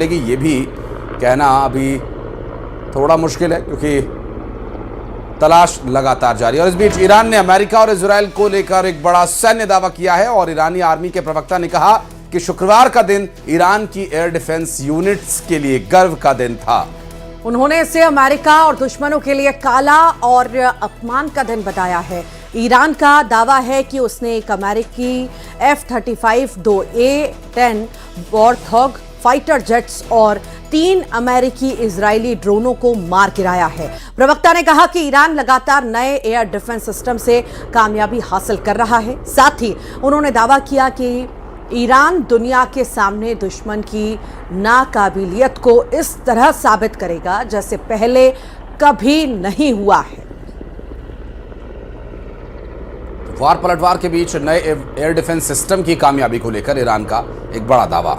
लेकिन ये भी कहना अभी थोड़ा मुश्किल है क्योंकि तलाश लगातार जारी है। और इस बीच ईरान ने अमेरिका और इजराइल को लेकर एक बड़ा सैन्य दावा किया है और ईरानी आर्मी के प्रवक्ता ने कहा कि शुक्रवार का दिन ईरान की एयर डिफेंस यूनिट्स के लिए गर्व का दिन था। उन्होंने इसे अमेरिका और दुश्मनों के लिए काला और अपमान का दिन बताया है। ईरान का दावा है कि उसने एक अमेरिकी F-35 दो A-10 वॉरथॉग फाइटर जेट्स और 3 अमेरिकी इजरायली ड्रोनों को मार गिराया है। प्रवक्ता ने कहा कि ईरान लगातार नए एयर डिफेंस सिस्टम से कामयाबी हासिल कर रहा है। साथ ही उन्होंने दावा किया कि ईरान दुनिया के सामने दुश्मन की नाकाबिलियत को इस तरह साबित करेगा जैसे पहले कभी नहीं हुआ है। वार पलटवार के बीच नए एयर डिफेंस सिस्टम की कामयाबी को लेकर ईरान का एक बड़ा दावा।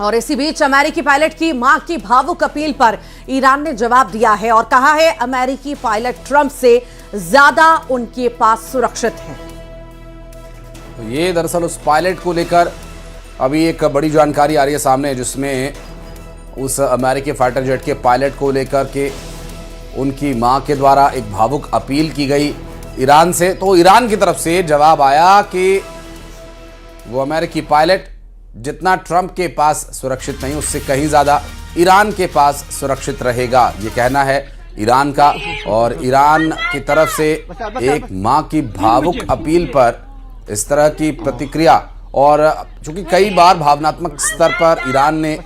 और इसी बीच अमेरिकी पायलट की मां की भावुक अपील पर ईरान ने जवाब दिया है और कहा है अमेरिकी पायलट ट्रंप से ज्यादा उनके पास सुरक्षित हैं। तो ये दरअसल उस पायलट को लेकर अभी एक बड़ी जानकारी आ रही है सामने, जिसमें उस अमेरिकी फाइटर जेट के पायलट को लेकर के उनकी मां के द्वारा एक भावुक अपील की गई ईरान से। तो ईरान की तरफ से जवाब आया कि वो अमेरिकी पायलट जितना ट्रंप के पास सुरक्षित नहीं, उससे कहीं ज़्यादा ईरान के पास सुरक्षित रहेगा, ये कहना है ईरान का। और ईरान की तरफ से एक मां की भावुक अपील पर इस तरह की प्रतिक्रिया, और चूंकि कई बार भावनात्मक स्तर पर ईरान ने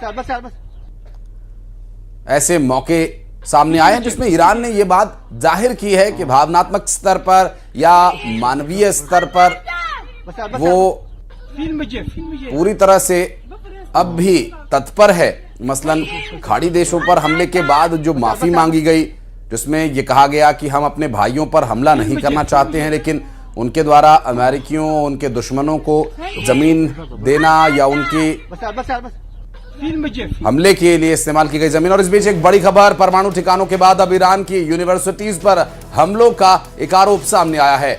ऐसे मौके सामने आए हैं जिसमें ईरान ने यह बात जाहिर की है कि भावनात्मक स्तर पर या मानवीय स्तर पर वो पूरी तरह से अब भी तत्पर है। मसलन खाड़ी देशों पर हमले के बाद जो माफी मांगी गई, जिसमें यह कहा गया कि हम अपने भाइयों पर हमला नहीं करना चाहते हैं, लेकिन उनके द्वारा अमेरिकियों, उनके दुश्मनों को जमीन देना या उनकी हमले के लिए इस्तेमाल की गई जमीन। और इस बीच एक बड़ी खबर, परमाणु ठिकानों के बाद अब ईरान की यूनिवर्सिटीज पर हमलों का एक आरोप सामने आया है।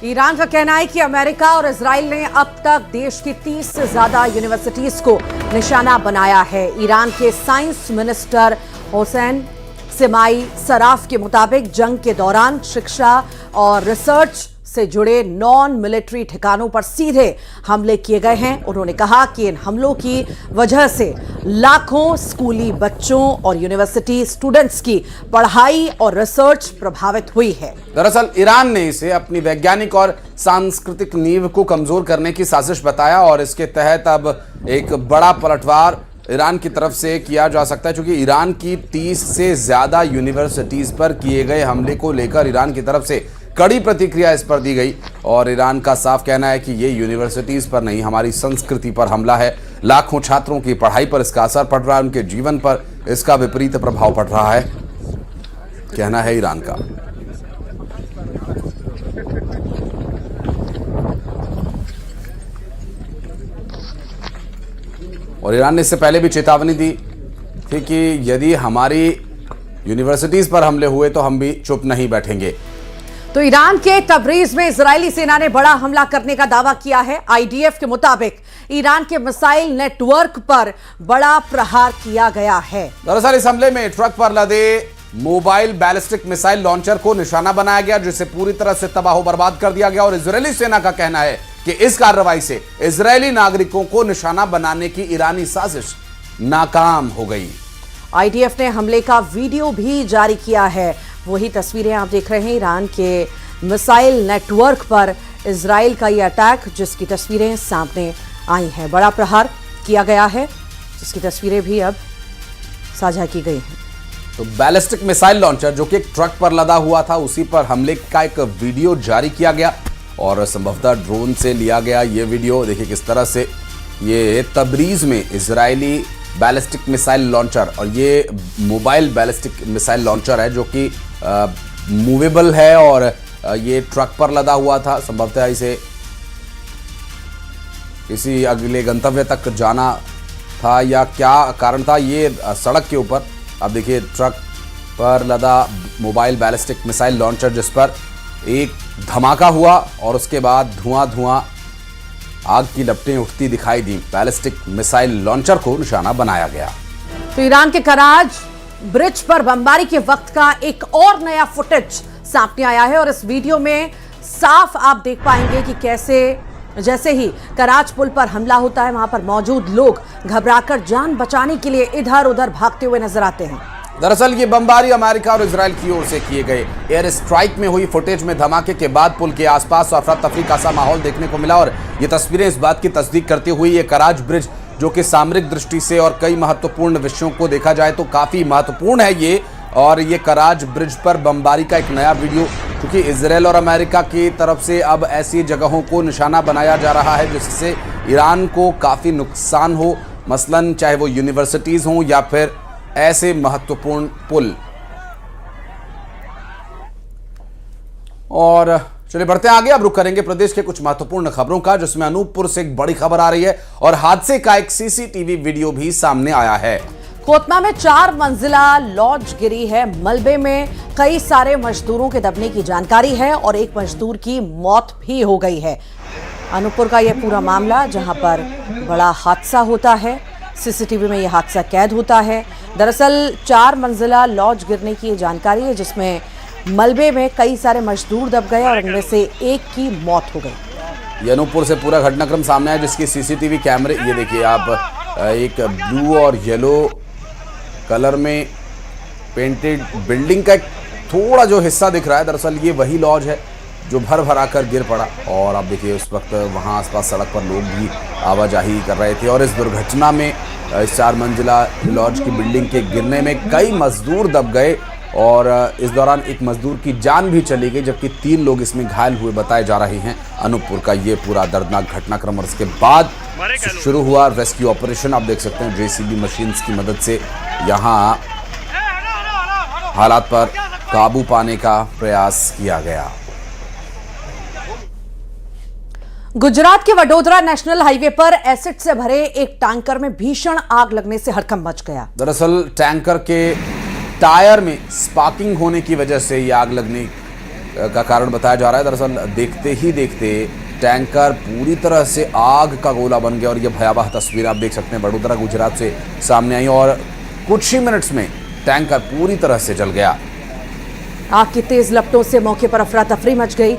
ईरान का कहना है कि अमेरिका और इजराइल ने अब तक देश की 30 से ज्यादा यूनिवर्सिटीज को निशाना बनाया है। ईरान के साइंस मिनिस्टर हुसैन सिमाई सराफ के मुताबिक जंग के दौरान शिक्षा और रिसर्च से जुड़े नॉन मिलिट्री ठिकानों पर सीधे हमले किए गए हैं। उन्होंने कहा कि इन हमलों की वजह से लाखों स्कूली बच्चों और यूनिवर्सिटी स्टूडेंट्स की पढ़ाई और रिसर्च प्रभावित हुई है। दरअसल ईरान ने इसे अपनी वैज्ञानिक और सांस्कृतिक नींव को कमजोर करने की साजिश बताया और इसके तहत अब एक बड़ा पलटवार ईरान की तरफ से किया जा सकता है, क्योंकि ईरान की 30 से ज्यादा यूनिवर्सिटीज पर किए गए हमले को लेकर ईरान की तरफ से कड़ी प्रतिक्रिया इस पर दी गई। और ईरान का साफ कहना है कि ये यूनिवर्सिटीज पर नहीं, हमारी संस्कृति पर हमला है। लाखों छात्रों की पढ़ाई पर इसका असर पड़ रहा है, उनके जीवन पर इसका विपरीत प्रभाव पड़ रहा है, कहना है ईरान का। और ईरान ने इससे पहले भी चेतावनी दी थी कि यदि हमारी यूनिवर्सिटीज पर हमले हुए तो हम भी चुप नहीं बैठेंगे। तो ईरान के तबरीज में इजरायली सेना ने बड़ा हमला करने का दावा किया है। आईडीएफ के मुताबिक ईरान के मिसाइल नेटवर्क पर बड़ा प्रहार किया गया है। दरअसल इस हमले में ट्रक पर लदे मोबाइल बैलिस्टिक मिसाइल लॉन्चर को निशाना बनाया गया, जिसे पूरी तरह से तबाह बर्बाद कर दिया गया। और इजरायली सेना का कहना है कि इस कार्रवाई से इजरायली नागरिकों को निशाना बनाने की ईरानी साजिश नाकाम हो गई। आईडीएफ ने हमले का वीडियो भी जारी किया है। वही तस्वीरें आप देख रहे हैं ईरान के मिसाइल नेटवर्क पर इजराइल का यह अटैक, जिसकी तस्वीरें सामने आई हैं। बड़ा प्रहार किया गया है, जिसकी तस्वीरें भी अब साझा की गई हैं। तो बैलिस्टिक मिसाइल लॉन्चर जो कि एक ट्रक पर लदा हुआ था, उसी पर हमले का एक वीडियो जारी किया गया और संभवतः ड्रोन से लिया गया ये वीडियो। देखिए किस तरह से ये तबरीज में इजरायली बैलिस्टिक मिसाइल लॉन्चर, और ये मोबाइल बैलिस्टिक मिसाइल लॉन्चर है जो कि मूवेबल है और ये ट्रक पर लदा हुआ था। संभवतः इसे किसी अगले गंतव्य तक जाना था या क्या कारण था। ये सड़क के ऊपर अब देखिए ट्रक पर लदा मोबाइल बैलिस्टिक मिसाइल लॉन्चर, जिस पर एक धमाका हुआ और उसके बाद धुआं आग की लपटें उठती दिखाई दी। बैलिस्टिक मिसाइल लॉन्चर को निशाना बनाया गया। तो ईरान के कराज ब्रिज पर बमबारी के वक्त का एक और नया फुटेज सामने आया है और इस वीडियो में साफ आप देख पाएंगे कि कैसे जैसे ही कराज पुल पर हमला होता है, वहां पर मौजूद लोग घबराकर जान बचाने के लिए इधर उधर भागते हुए नजर आते हैं। दरअसल ये बमबारी अमेरिका और इजराइल की ओर से किए गए एयर स्ट्राइक में हुई फुटेज में धमाके के बाद पुल के आसपास अफरा तफरी का सा माहौल देखने को मिला और ये तस्वीरें इस बात की तस्दीक करती हुई ये कराज ब्रिज जो कि सामरिक दृष्टि से और कई महत्वपूर्ण विषयों को देखा जाए तो काफी महत्वपूर्ण है ये। और ये कराज ब्रिज पर बमबारी का एक नया वीडियो, क्योंकि इजराइल और अमेरिका की तरफ से अब ऐसी जगहों को निशाना बनाया जा रहा है जिससे ईरान को काफी नुकसान हो, मसलन चाहे वो यूनिवर्सिटीज हों या फिर ऐसे महत्वपूर्ण पुल। और चलिए बढ़ते हैं आगे। अब रुक करेंगे प्रदेश के कुछ महत्वपूर्ण खबरों का, जिसमें अनूपपुर से एक बड़ी खबर आ रही है और हादसे का एक सीसीटीवी वीडियो भी सामने आया है। कोतमा में 4 मंजिला लॉज गिरी है। मलबे में कई सारे मजदूरों के दबने की जानकारी है और एक मजदूर की मौत भी हो गई है। अनूपपुर का यह पूरा मामला जहां पर बड़ा हादसा होता है, सीसीटीवी में यह हादसा कैद होता है। दरअसल 4 मंजिला लॉज गिरने की जानकारी है जिसमें मलबे में कई सारे मजदूर दब गए और उनमें से एक की मौत हो गई। ये अनूपपुर से पूरा घटनाक्रम सामने आया जिसकी सीसीटीवी कैमरे, ये देखिए आप, एक ब्लू और येलो कलर में पेंटेड बिल्डिंग का एक थोड़ा जो हिस्सा दिख रहा है, दरअसल ये वही लॉज है जो भर कर गिर पड़ा। और आप देखिए उस वक्त वहाँ आसपास सड़क पर लोग भी आवाजाही कर रहे थे और इस दुर्घटना में इस 4 मंजिला लॉज की बिल्डिंग के गिरने में कई मजदूर दब गए और इस दौरान एक मजदूर की जान भी चली गई, जबकि 3 लोग इसमें घायल हुए बताए जा रहे हैं। अनूपपुर का ये पूरा दर्दनाक घटनाक्रम और इसके बाद शुरू हुआ रेस्क्यू ऑपरेशन। आप देख सकते हैं जेसीबी मशीन्स की मदद से यहाँ हालात पर काबू पाने का प्रयास किया गया। गुजरात के वडोदरा नेशनल हाईवे पर एसिड से भरे एक टैंकर में भीषण आग लगने से हड़कंप मच गया। दरअसल टैंकर के टायर में स्पार्किंग होने की वजह से ये आग लगने का कारण बताया जा रहा है। दरअसल देखते ही देखते टैंकर पूरी तरह से आग का गोला बन गया और ये भयावह तस्वीर आप देख सकते हैं वडोदरा गुजरात से सामने आई और कुछ ही मिनट्स में टैंकर पूरी तरह से जल गया। आग की तेज लपटों से मौके पर अफरा तफरी मच गई।